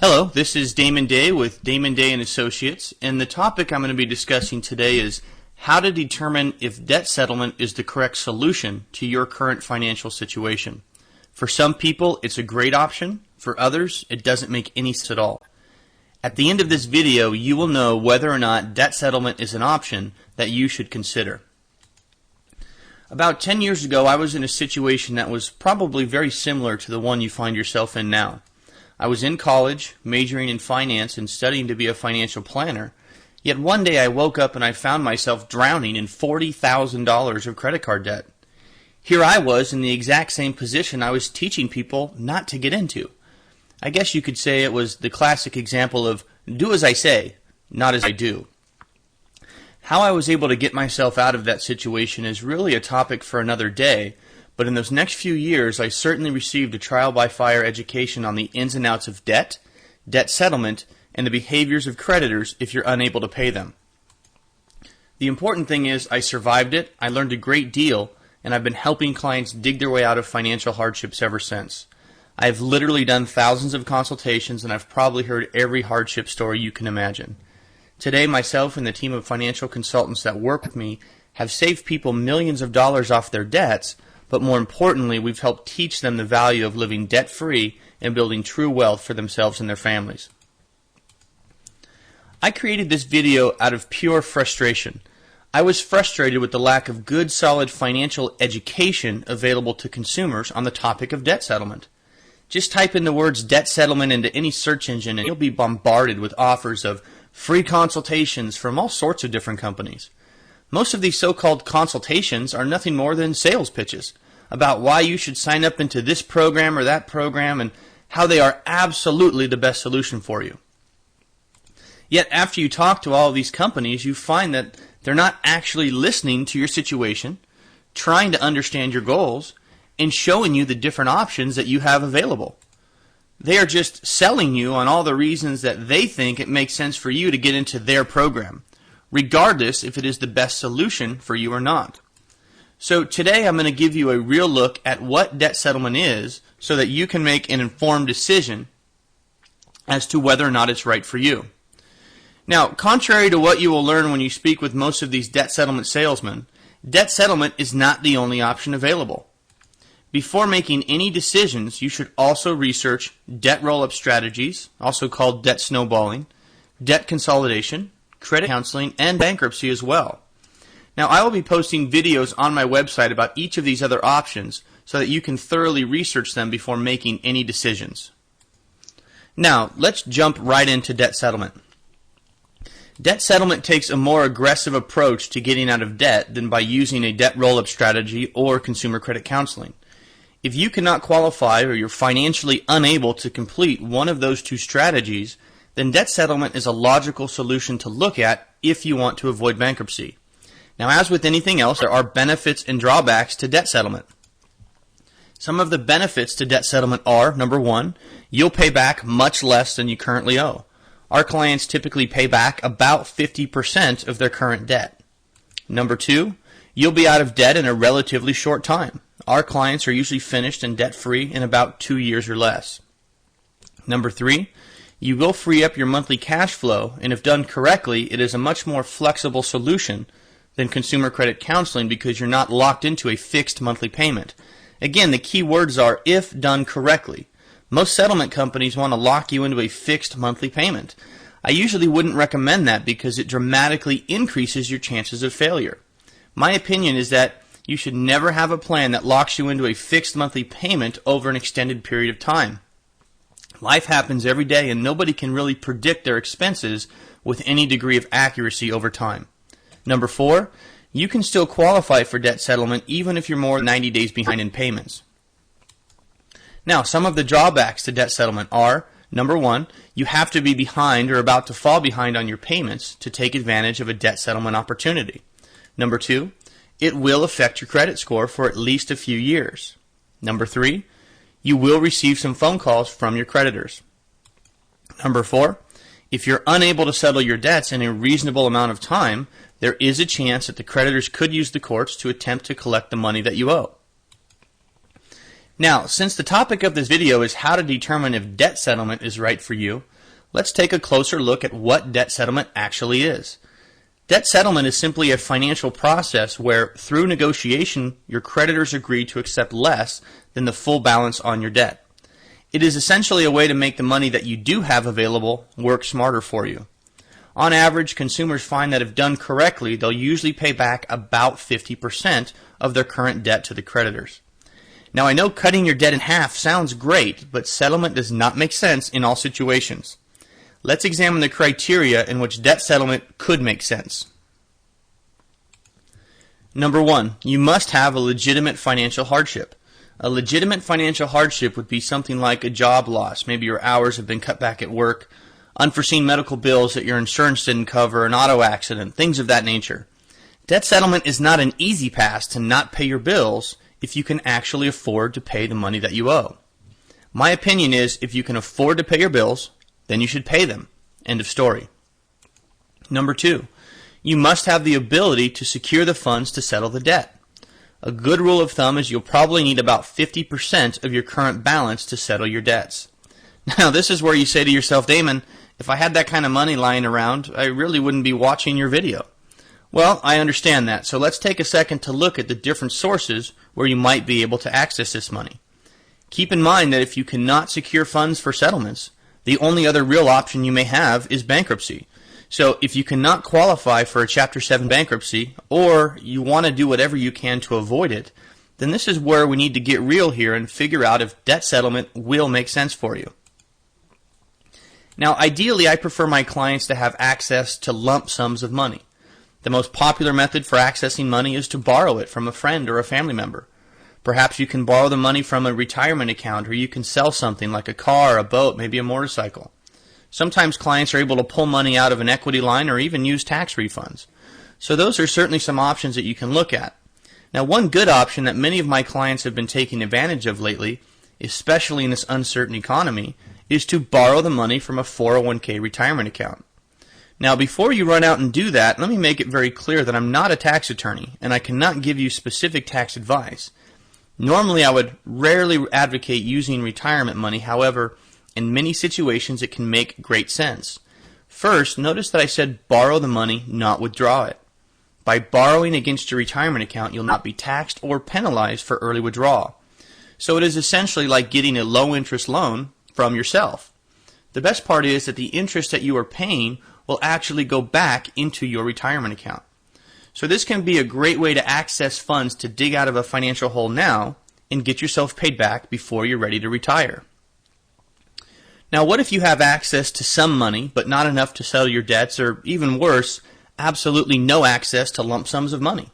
Hello, this is Damon Day with Damon Day & Associates, and the topic I'm going to be discussing today is how to determine if debt settlement is the correct solution to your current financial situation. For some people, it's a great option. For others, it doesn't make any sense at all. At the end of this video, you will know whether or not debt settlement is an option that you should consider. About 10 years ago, I was in a situation that was probably very similar to the one you find yourself in now. I was in college, majoring in finance and studying to be a financial planner, yet one day I woke up and I found myself drowning in $40,000 of credit card debt. Here I was in the exact same position I was teaching people not to get into. I guess you could say it was the classic example of do as I say, not as I do. How I was able to get myself out of that situation is really a topic for another day, but in those next few years I certainly received a trial-by-fire education on the ins and outs of debt, debt settlement, and the behaviors of creditors if you're unable to pay them. The important thing is I survived it, I learned a great deal, and I've been helping clients dig their way out of financial hardships ever since. I've literally done thousands of consultations and I've probably heard every hardship story you can imagine. Today, myself and the team of financial consultants that work with me have saved people millions of dollars off their debts, but more importantly, we've helped teach them the value of living debt-free and building true wealth for themselves and their families. I created this video out of pure frustration. I was frustrated with the lack of good, solid financial education available to consumers on the topic of debt settlement. Just type in the words debt settlement into any search engine and you'll be bombarded with offers of free consultations from all sorts of different companies. Most of these so-called consultations are nothing more than sales pitches about why you should sign up into this program or that program and how they are absolutely the best solution for you. Yet after you talk to all of these companies, you find that they're not actually listening to your situation, trying to understand your goals, and showing you the different options that you have available. They are just selling you on all the reasons that they think it makes sense for you to get into their program, regardless if it is the best solution for you or not. So today I'm going to give you a real look at what debt settlement is so that you can make an informed decision as to whether or not it's right for you. Now, contrary to what you will learn when you speak with most of these debt settlement salesmen, debt settlement is not the only option available. Before making any decisions, you should also research debt roll-up strategies, also called debt snowballing, debt consolidation, credit counseling, and bankruptcy as well. Now, I will be posting videos on my website about each of these other options so that you can thoroughly research them before making any decisions. Now, let's jump right into debt settlement. Debt settlement takes a more aggressive approach to getting out of debt than by using a debt roll-up strategy or consumer credit counseling. If you cannot qualify or you're financially unable to complete one of those two strategies, then debt settlement is a logical solution to look at if you want to avoid bankruptcy. Now, as with anything else, there are benefits and drawbacks to debt settlement. Some of the benefits to debt settlement are, number one, you'll pay back much less than you currently owe. Our clients typically pay back about 50% of their current debt. Number two, you'll be out of debt in a relatively short time. Our clients are usually finished and debt-free in about 2 years or less. Number three, you will free up your monthly cash flow, and if done correctly, it is a much more flexible solution than consumer credit counseling because you're not locked into a fixed monthly payment. Again, the key words are if done correctly. Most settlement companies want to lock you into a fixed monthly payment. I usually wouldn't recommend that because it dramatically increases your chances of failure. My opinion is that you should never have a plan that locks you into a fixed monthly payment over an extended period of time. Life happens every day and nobody can really predict their expenses with any degree of accuracy over time. Number four, you can still qualify for debt settlement even if you're more than 90 days behind in payments. Now, some of the drawbacks to debt settlement are, number one, you have to be behind or about to fall behind on your payments to take advantage of a debt settlement opportunity. Number two, it will affect your credit score for at least a few years. Number three, you will receive some phone calls from your creditors. Number four, if you're unable to settle your debts in a reasonable amount of time, there is a chance that the creditors could use the courts to attempt to collect the money that you owe. Now, since the topic of this video is how to determine if debt settlement is right for you, Let's take a closer look at what debt settlement actually is. Debt settlement is simply a financial process where, through negotiation, your creditors agree to accept less than the full balance on your debt. It is essentially a way to make the money that you do have available work smarter for you. On average, consumers find that if done correctly, they'll usually pay back about 50% of their current debt to the creditors. Now, I know cutting your debt in half sounds great, but settlement does not make sense in all situations. Let's examine the criteria in which debt settlement could make sense. Number 1, you must have a legitimate financial hardship. A legitimate financial hardship would be something like a job loss. Maybe your hours have been cut back at work, unforeseen medical bills that your insurance didn't cover, an auto accident, things of that nature. Debt settlement is not an easy pass to not pay your bills if you can actually afford to pay the money that you owe. My opinion is if you can afford to pay your bills, then you should pay them. End of story. Number 2, you must have the ability to secure the funds to settle the debt. A good rule of thumb is you'll probably need about 50% of your current balance to settle your debts. Now, this is where you say to yourself, Damon, if I had that kind of money lying around, I really wouldn't be watching your video. Well, I understand that, so let's take a second to look at the different sources where you might be able to access this money. Keep in mind that if you cannot secure funds for settlements, the only other real option you may have is bankruptcy. So if you cannot qualify for a Chapter 7 bankruptcy, or you want to do whatever you can to avoid it, then this is where we need to get real here and figure out if debt settlement will make sense for you. Now, ideally, I prefer my clients to have access to lump sums of money. The most popular method for accessing money is to borrow it from a friend or a family member. Perhaps you can borrow the money from a retirement account, or you can sell something like a car, a boat, maybe a motorcycle. Sometimes clients are able to pull money out of an equity line or even use tax refunds. So those are certainly some options that you can look at. Now, one good option that many of my clients have been taking advantage of lately, especially in this uncertain economy, is to borrow the money from a 401k retirement account. Now, before you run out and do that, let me make it very clear that I'm not a tax attorney and I cannot give you specific tax advice. Normally, I would rarely advocate using retirement money. However, in many situations, it can make great sense. First, notice that I said borrow the money, not withdraw it. By borrowing against your retirement account, you'll not be taxed or penalized for early withdrawal. So it is essentially like getting a low-interest loan from yourself. The best part is that the interest that you are paying will actually go back into your retirement account. So this can be a great way to access funds to dig out of a financial hole now and get yourself paid back before you're ready to retire. Now, what if you have access to some money but not enough to settle your debts, or even worse, absolutely no access to lump sums of money?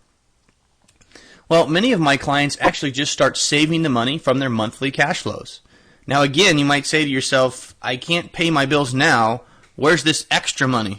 Well, many of my clients actually just start saving the money from their monthly cash flows. Now again, you might say to yourself, I can't pay my bills now, where's this extra money?